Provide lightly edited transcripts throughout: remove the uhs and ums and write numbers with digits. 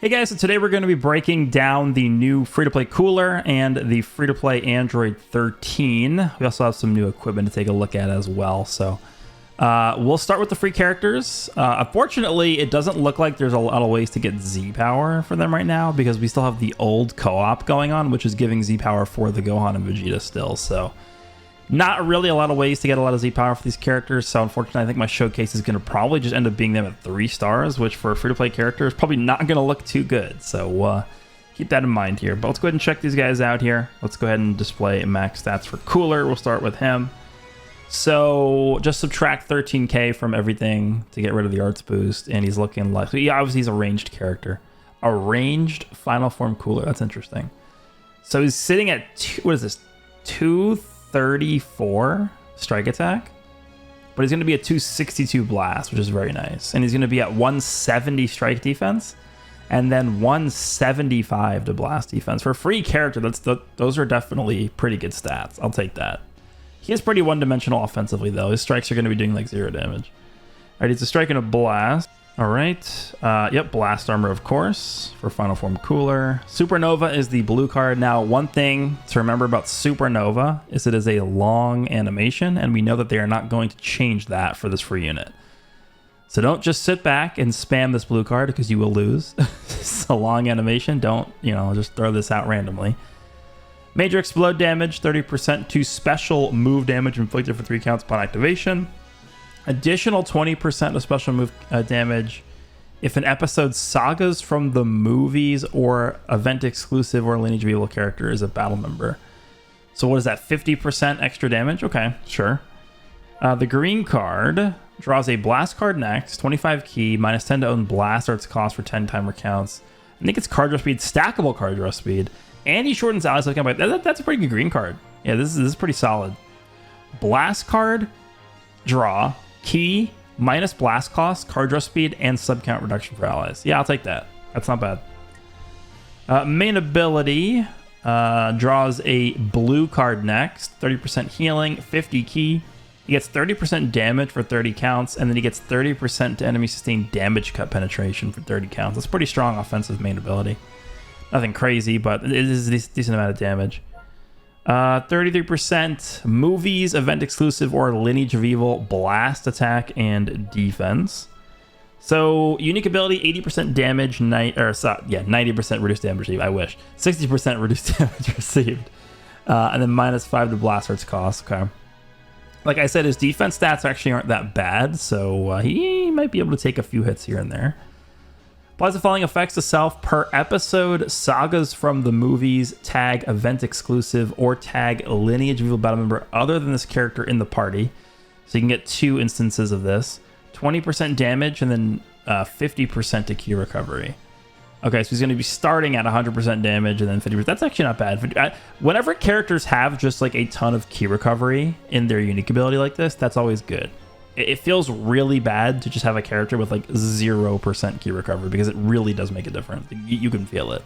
Hey guys, so today we're going to be breaking down the new free-to-play cooler and the free-to-play Android 13. We also have some new equipment to take a look at as well. So we'll start with the free characters. Unfortunately, it doesn't look like there's a lot of ways to get Z power for them right now because we still have the old co-op going on, which is giving Z power for the Gohan and Vegeta still. So not really a lot of ways to get a lot of Z power for these characters. So unfortunately, I think my showcase is going to probably just end up being them at 3 stars, which for a free-to-play character is probably not going to look too good. So keep that in mind here. But let's go ahead and check these guys out here. Let's go ahead and display max stats for Cooler. We'll start with him. So just subtract 13k from everything to get rid of the arts boost. And he's looking like, yeah, obviously he's a ranged character. A ranged final form Cooler. That's interesting. So he's sitting at, what is this, 234 strike attack, but he's going to be a 262 blast, which is very nice. And he's going to be at 170 strike defense and then 175 to blast defense. For a free character, those are definitely pretty good stats. I'll take that. He is pretty one-dimensional offensively, though. His strikes are going to be doing like 0 damage. All right, he's a strike and a blast. All right. Yep, blast armor, of course, for final form Cooler. Supernova is the blue card. Now, one thing to remember about Supernova is it is a long animation, and we know that they are not going to change that for this free unit. So don't just sit back and spam this blue card because you will lose. It's a long animation. Don't, just throw this out randomly. Major explode damage, 30% to special move damage inflicted for 3 counts upon activation. Additional 20% of special move damage if an episode's sagas from the movies or event exclusive or lineage of evil character is a battle member. So what is that, 50% extra damage? Okay, sure. The green card draws a blast card next, 25 key, minus 10 to own blast or its cost for 10 timer counts. I think it's card draw speed, stackable card draw speed, and he shortens allies. That's a pretty good green card. Yeah, this is pretty solid. Blast card, draw, key, minus blast cost, card draw speed, and sub count reduction for allies. Yeah, I'll take that. That's not bad. Main ability draws a blue card next, 30% healing, 50 key. He gets 30% damage for 30 counts, and then he gets 30% to enemy sustained damage cut penetration for 30 counts. That's pretty strong offensive main ability. Nothing crazy, but it is a decent amount of damage. 33% movies, event exclusive, or lineage of evil, blast attack and defense. So unique ability, 80% damage, 90% reduced damage received. I wish 60% reduced damage received, and then minus 5 to blast arts cost. Okay, like I said, his defense stats actually aren't that bad, so he might be able to take a few hits here and there. Applies the following effects to self per episode: sagas from the movies, tag event exclusive, or tag lineage of evil battle member other than this character in the party. So you can get 2 instances of this. 20% damage and then 50% to key recovery. Okay, so he's going to be starting at 100% damage and then 50%. That's actually not bad. Whenever characters have just like a ton of key recovery in their unique ability like this, that's always good. It feels really bad to just have a character with like 0% key recovery because it really does make a difference. You can feel it.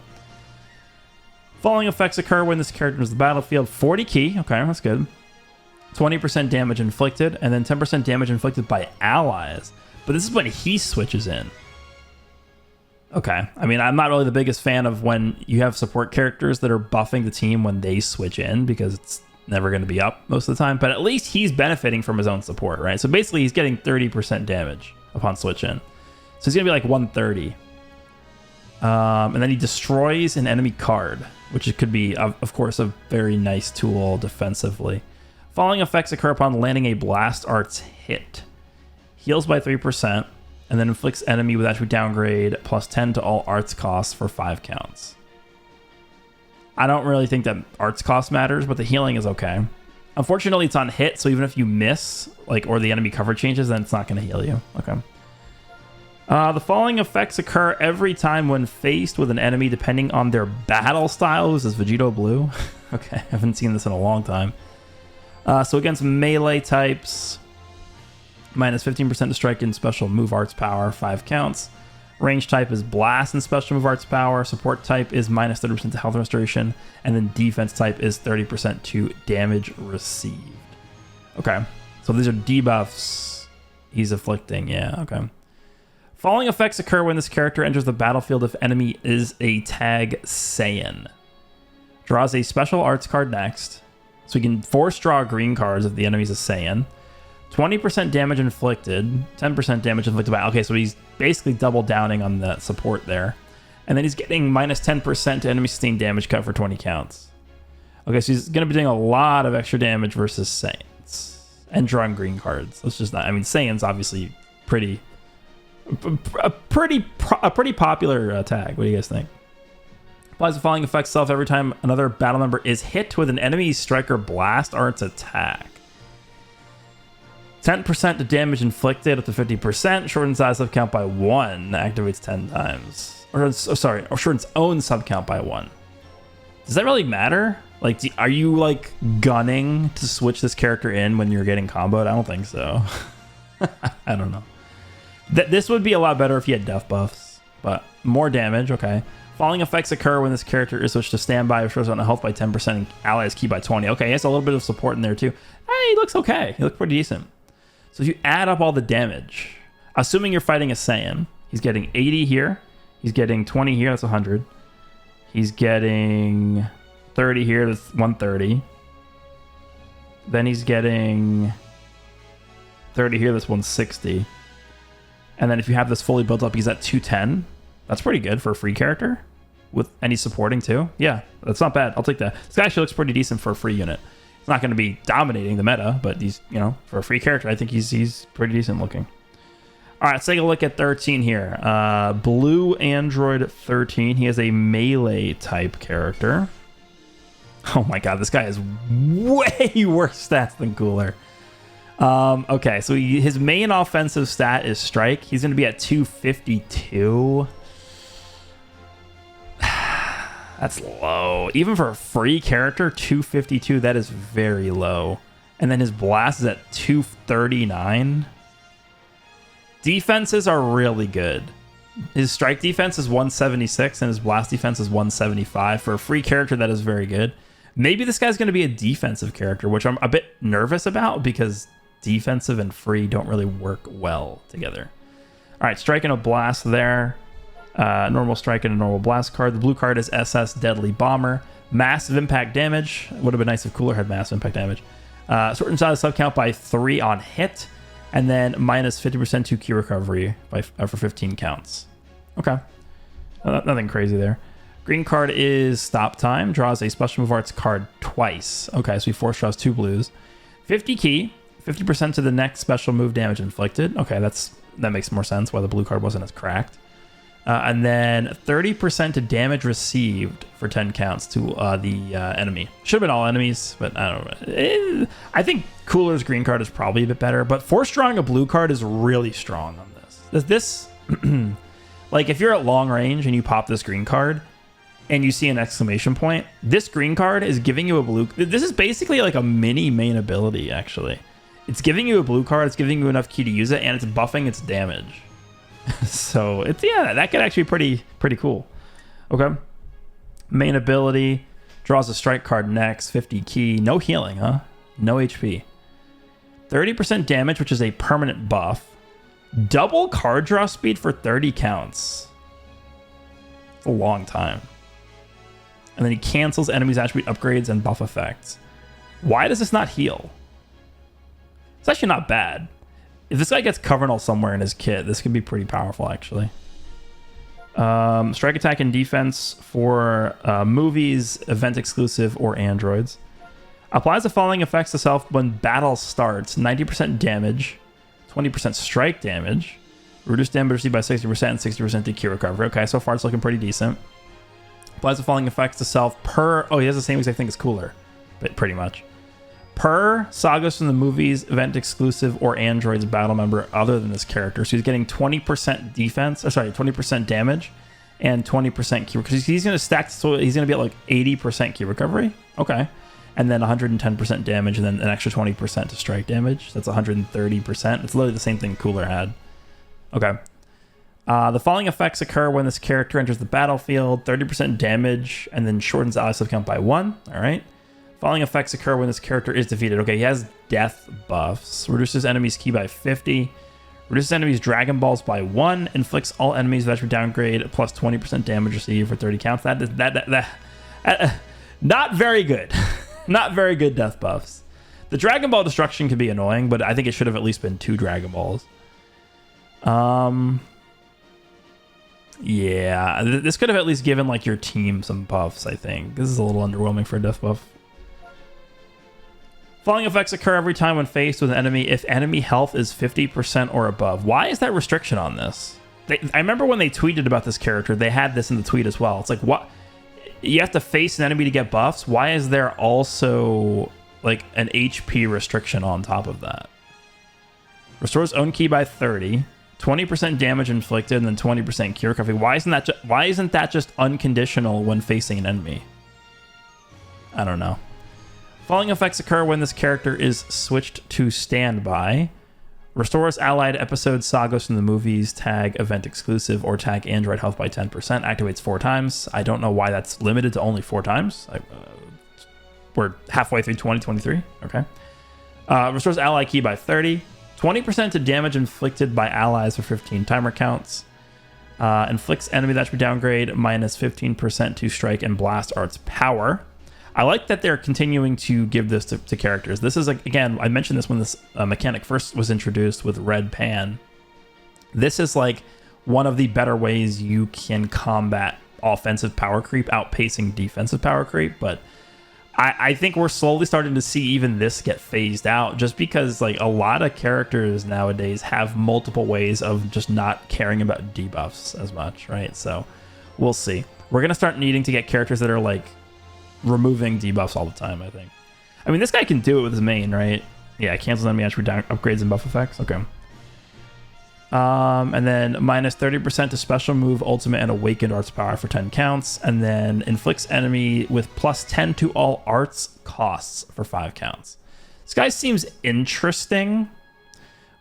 Following effects occur when this character is the battlefield. 40 key, okay, that's good. 20% damage inflicted, and then 10% damage inflicted by allies. But this is when he switches in. Okay, I mean, I'm not really the biggest fan of when you have support characters that are buffing the team when they switch in because it's never going to be up most of the time, but at least he's benefiting from his own support, right? So basically he's getting 30% damage upon switch in. So he's going to be like 130. And then he destroys an enemy card, which could be, of course, a very nice tool defensively. Following effects occur upon landing a blast arts hit. Heals by 3%, and then inflicts enemy with attribute downgrade plus 10 to all arts costs for 5 counts. I don't really think that arts cost matters, but the healing is okay. Unfortunately, it's on hit, so even if you miss, or the enemy cover changes, then it's not going to heal you. Okay. The following effects occur every time when faced with an enemy, depending on their battle style. This is Vegito Blue. Okay, I haven't seen this in a long time. So against melee types, minus 15% to strike and special move arts power, 5 counts. Range type is blast and special move arts power. Support type is minus 30% to health restoration. And then defense type is 30% to damage received. Okay. So these are debuffs he's afflicting. Yeah, okay. Following effects occur when this character enters the battlefield if enemy is a tag Saiyan. Draws a special arts card next. So we can force draw green cards if the enemy's a Saiyan. 20% damage inflicted. 10% damage inflicted by... Okay, so he's basically double downing on the support there. And then he's getting minus 10% to enemy sustained damage cut for 20 counts. Okay, so he's going to be doing a lot of extra damage versus Saiyans. And drawing green cards. That's just not... I mean, Saiyan's obviously pretty... A pretty popular tag. What do you guys think? Applies the following effect self every time another battle member is hit with an enemy striker blast or its attack. 10% to damage inflicted up to 50%. Shortens that sub count by 1. Activates 10 times. Or shortens own sub count by 1. Does that really matter? Like, are you like gunning to switch this character in when you're getting comboed? I don't think so. I don't know. This would be a lot better if you had death buffs, but more damage. Okay. Falling effects occur when this character is switched to standby, which shows on health by 10% and allies key by 20. Okay, he has a little bit of support in there too. Hey, he looks okay. He looks pretty decent. So if you add up all the damage, assuming you're fighting a Saiyan, he's getting 80 here. He's getting 20 here. That's 100. He's getting 30 here. That's 130. Then he's getting 30 here. That's 160. And then if you have this fully built up, he's at 210. That's pretty good for a free character. With any supporting too. Yeah, that's not bad. I'll take that. This guy actually looks pretty decent for a free unit. It's not going to be dominating the meta, but he's, you know, for a free character, I think he's pretty decent looking. All right, let's take a look at 13 here. Blue Android 13. He has a melee type character. Oh my god, this guy has way worse stats than Cooler. Okay, so his main offensive stat is strike. He's going to be at 252. That's low. Even for a free character, 252, that is very low. And then his blast is at 239. Defenses are really good. His strike defense is 176 and his blast defense is 175. For a free character, that is very good. Maybe this guy's going to be a defensive character, which I'm a bit nervous about because defensive and free don't really work well together. All right, strike and a blast there. Normal strike and a normal blast card. The blue card is SS Deadly Bomber. Massive impact damage. Would have been nice if Cooler had massive impact damage. Sort inside sub count by 3 on hit. And then minus 50% to key recovery for 15 counts. Okay. Nothing crazy there. Green card is Stop Time. Draws a Special Move Arts card twice. Okay, so he force draws 2 blues. 50 key. 50% to the next special move damage inflicted. Okay, that makes more sense why the blue card wasn't as cracked. And then 30% to damage received for 10 counts to the enemy. Should have been all enemies, but I don't know. I think Cooler's green card is probably a bit better, but force drawing a blue card is really strong on this. This like if you're at long range and you pop this green card and you see an exclamation point, this green card is giving you a blue. This is basically like a mini main ability, actually. It's giving you a blue card, it's giving you enough key to use it, and it's buffing its damage. So it's, yeah, that could actually be pretty cool. Okay. Main ability, draws a strike card next, 50 key, no healing, huh? No HP. 30% damage, which is a permanent buff. Double card draw speed for 30 counts. It's a long time. And then he cancels enemies' attribute upgrades and buff effects. Why does this not heal? It's actually not bad. If this guy gets Covenant somewhere in his kit, this could be pretty powerful, actually. Strike attack and defense for movies, event exclusive, or androids. Applies the following effects to self when battle starts. 90% damage, 20% strike damage, reduce damage received by 60% and 60% to key recovery. Okay, so far it's looking pretty decent. Applies the following effects to self per... Oh, he has the same exact thing as Cooler, but pretty much. Per sagas from the movies, event exclusive, or androids battle member other than this character. So he's getting 20% defense, 20% damage, and 20% key, because he's going to stack, so he's going to be at like 80% key recovery. Okay. And then 110% damage, and then an extra 20% to strike damage. That's 130%. It's literally the same thing Cooler had. Okay. The following effects occur when this character enters the battlefield. 30% damage, and then shortens ally sub count by 1. All right. Following effects occur when this character is defeated. Okay, he has death buffs. Reduces enemies key by 50. Reduces enemies' Dragon Balls by 1. Inflicts all enemies that should downgrade plus 20% damage received for 30 counts. Not very good. Not very good death buffs. The Dragon Ball destruction can be annoying, but I think it should have at least been 2 Dragon Balls. Yeah, this could have at least given like your team some buffs, I think. This is a little underwhelming for a death buff. Falling effects occur every time when faced with an enemy if enemy health is 50% or above. Why is that restriction on this? I remember when they tweeted about this character, they had this in the tweet as well. It's like, what? You have to face an enemy to get buffs? Why is there also like an HP restriction on top of that? Restores own ki by 30. 20% damage inflicted and then 20% cure recovery. Why isn't that just unconditional when facing an enemy? I don't know. Falling effects occur when this character is switched to standby. Restores allied episodes, sagas from the movies, tag event exclusive, or tag Android health by 10%. Activates 4 times. I don't know why that's limited to only 4 times. We're halfway through 2023. Okay. Restores ally ki by 30. 20% to damage inflicted by allies for 15 timer counts. Inflicts enemy that should be downgrade minus 15% to strike and blast arts power. I like that they're continuing to give this to characters. This is, like, again, I mentioned this when this mechanic first was introduced with Red Pan. This is like one of the better ways you can combat offensive power creep, outpacing defensive power creep. But I think we're slowly starting to see even this get phased out, just because like a lot of characters nowadays have multiple ways of just not caring about debuffs as much, right? So we'll see. We're going to start needing to get characters that are like removing debuffs all the time, I think. I mean, this guy can do it with his main, right? Yeah, cancels enemy attribute upgrades and buff effects. Okay. And then minus 30% to special move, ultimate, and awakened arts power for 10 counts. And then inflicts enemy with plus 10 to all arts costs for 5 counts. This guy seems interesting,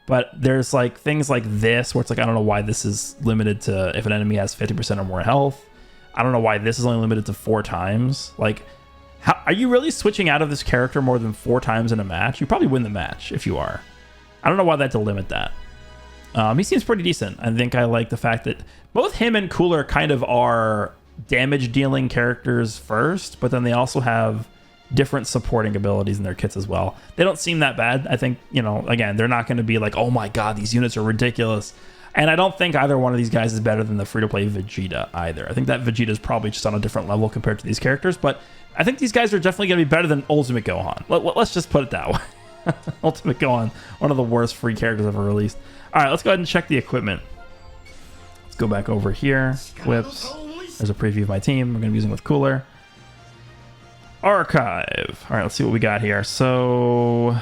but there's like things like this where it's like, I don't know why this is limited to if an enemy has 50% or more health. I don't know why this is only limited to 4 times. Like, how are you really switching out of this character more than 4 times in a match? You probably win the match if you are. I don't know why they had to limit that. He seems pretty decent. I think I like the fact that both him and Cooler kind of are damage dealing characters first, but then they also have different supporting abilities in their kits as well. They don't seem that bad. I think, you know, again, they're not going to be like, oh my god, these units are ridiculous. And I don't think either one of these guys is better than the free-to-play Vegeta either. I think that Vegeta is probably just on a different level compared to these characters, but I think these guys are definitely going to be better than Ultimate Gohan. Let's just put it that way. Ultimate Gohan, one of the worst free characters ever released. All right, let's go ahead and check the equipment. Let's go back over here. Whips. There's a preview of my team. We're going to be using with Cooler. Archive. All right, let's see what we got here. So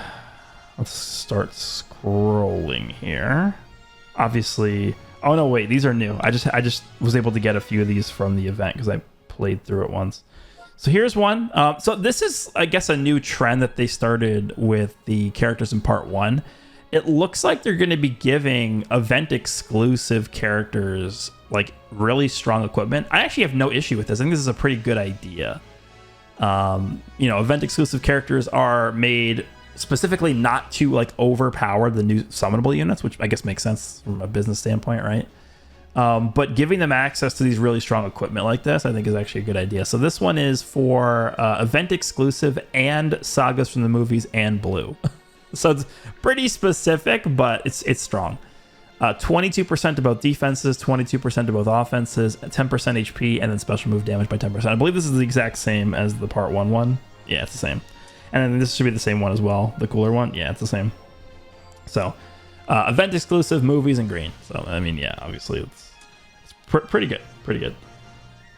let's start scrolling here. Obviously, oh no, wait, these are new. I just was able to get a few of these from the event because I played through it once. So here's one. So this is, I guess, a new trend that they started with the characters in part 1. It looks like they're going to be giving event exclusive characters like really strong equipment. I actually have no issue with this. I think this is a pretty good idea. You know, event exclusive characters are made specifically not to like overpower the new summonable units, which I guess makes sense from a business standpoint, right? But giving them access to these really strong equipment like this, I think is actually a good idea. So this one is for event exclusive and sagas from the movies and blue. So it's pretty specific, but it's strong. 22% to both defenses, 22% to both offenses, 10% HP, and then special move damage by 10%. I believe this is the exact same as the part 1 one. Yeah, it's the same. And then this should be the same one as well. The Cooler one. Yeah, it's the same. So event exclusive, movies, and green. So, I mean, yeah, obviously it's pretty good. Pretty good.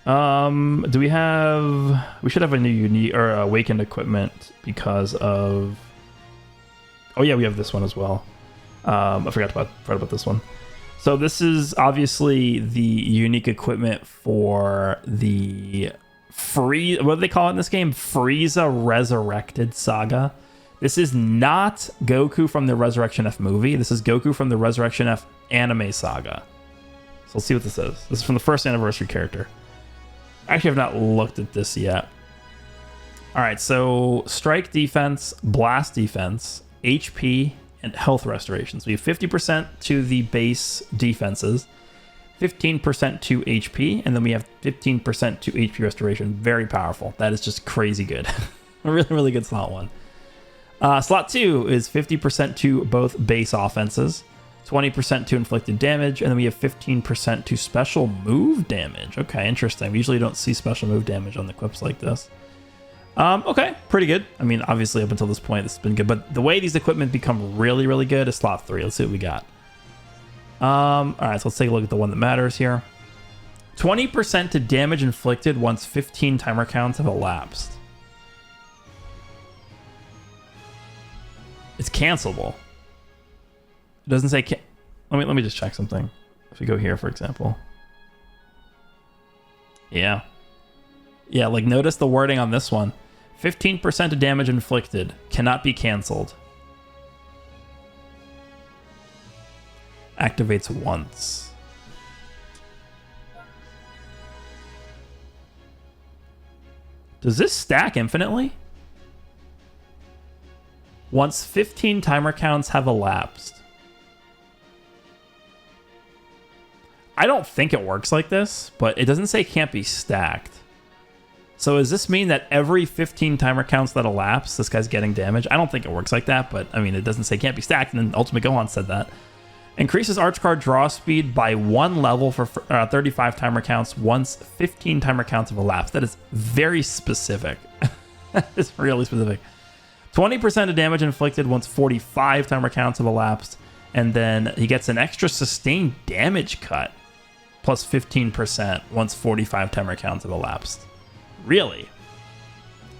Do we have... We should have a new unique or awakened equipment because of... Oh, yeah, we have this one as well. I forgot about this one. So this is obviously the unique equipment for the what do they call it in this game? Frieza Resurrected Saga. This is not Goku from the Resurrection F movie. This is Goku from the Resurrection F anime saga. So let's see what this is. This is from the first anniversary character. I actually have not looked at this yet. All right, so strike defense, blast defense, HP, and health restoration. So we have 50% to the base defenses, 15% to HP, and then we have 15% to HP restoration. Very powerful. That is just crazy good. A really, really good slot 1. Slot 2 is 50% to both base offenses, 20% to inflicted damage, and then we have 15% to special move damage. Okay, interesting. We usually don't see special move damage on the equips like this. Okay, pretty good. I mean, obviously up until this point, this has been good, but the way these equipment become really, really good is slot 3. Let's see what we got. All right, so let's take a look at the one that matters here. 20% to damage inflicted once 15 timer counts have elapsed. It's cancelable. It doesn't say let me just check something. If we go here, for example. Yeah, like notice the wording on this one. 15% of damage inflicted cannot be canceled. Activates once. Does this stack infinitely? Once 15 timer counts have elapsed. I don't think it works like this, but it doesn't say it can't be stacked. So does this mean that every 15 timer counts that elapse, this guy's getting damage? I don't think it works like that, but I mean, it doesn't say it can't be stacked, and then Ultimate Gohan said that. Increases Arch Card draw speed by 1 level for 35 timer counts once 15 timer counts have elapsed. That is very specific. It's really specific. 20% of damage inflicted once 45 timer counts have elapsed, and then he gets an extra sustained damage cut plus 15% once 45 timer counts have elapsed. Really?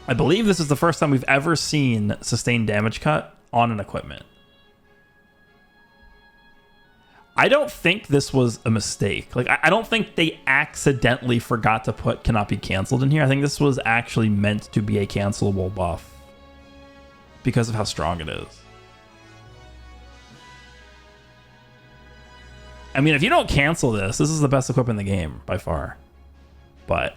I believe this is the first time we've ever seen sustained damage cut on an equipment. I don't think this was a mistake. Like, I don't think they accidentally forgot to put cannot be canceled in here. I think this was actually meant to be a cancelable buff because of how strong it is. I mean, if you don't cancel this, this is the best equipment in the game by far. But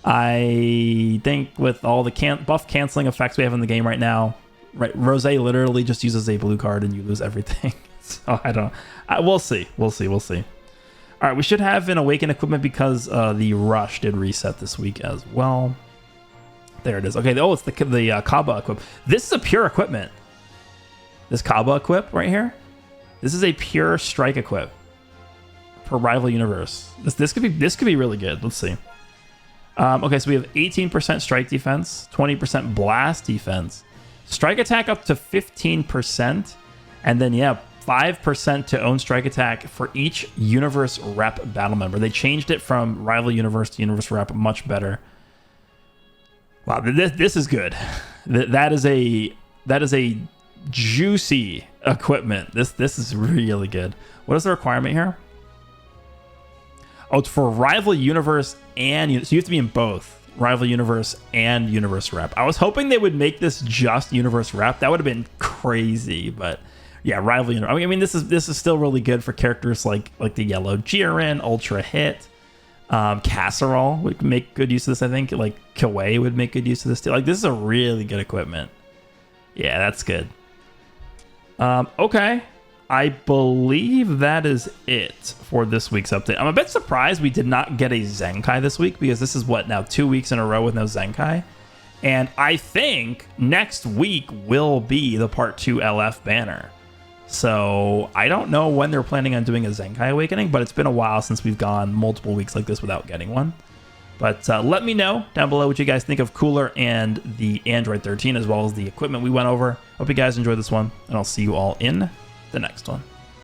I think with all the buff canceling effects we have in the game right now, right, Rose literally just uses a blue card and you lose everything. So I don't. We'll see. We'll see. All right, we should have an Awaken equipment because the Rush did reset this week as well. There it is. Okay. Oh, it's the Kaba equip. This is a pure equipment. This Kaba equip right here. This is a pure strike equip for Rival Universe. This could be really good. Let's see. Okay, so we have 18% strike defense, 20% blast defense, strike attack up to 15%, and then 5% to own strike attack for each Universe Rep battle member. They changed it from Rival Universe to Universe Rep, much better. Wow, this is good. That is a juicy equipment. This is really good. What is the requirement here? Oh, it's for Rival Universe and so you have to be in both Rival Universe and Universe Rep. I was hoping they would make this just Universe Rep. That would have been crazy, but yeah, Rival Universe. I mean, this is still really good for characters like the Yellow Jiren, Ultra Hit, Casserole would make good use of this. I think like Kawaii would make good use of this too. Like, this is a really good equipment. Yeah, that's good. Okay, I believe that is it for this week's update. I'm a bit surprised we did not get a Zenkai this week, because this is now 2 weeks in a row with no Zenkai. And I think next week will be the Part 2 LF banner. So I don't know when they're planning on doing a Zenkai Awakening, but it's been a while since we've gone multiple weeks like this without getting one. But let me know down below what you guys think of Cooler and the Android 13, as well as the equipment we went over. Hope you guys enjoyed this one, and I'll see you all in the next one.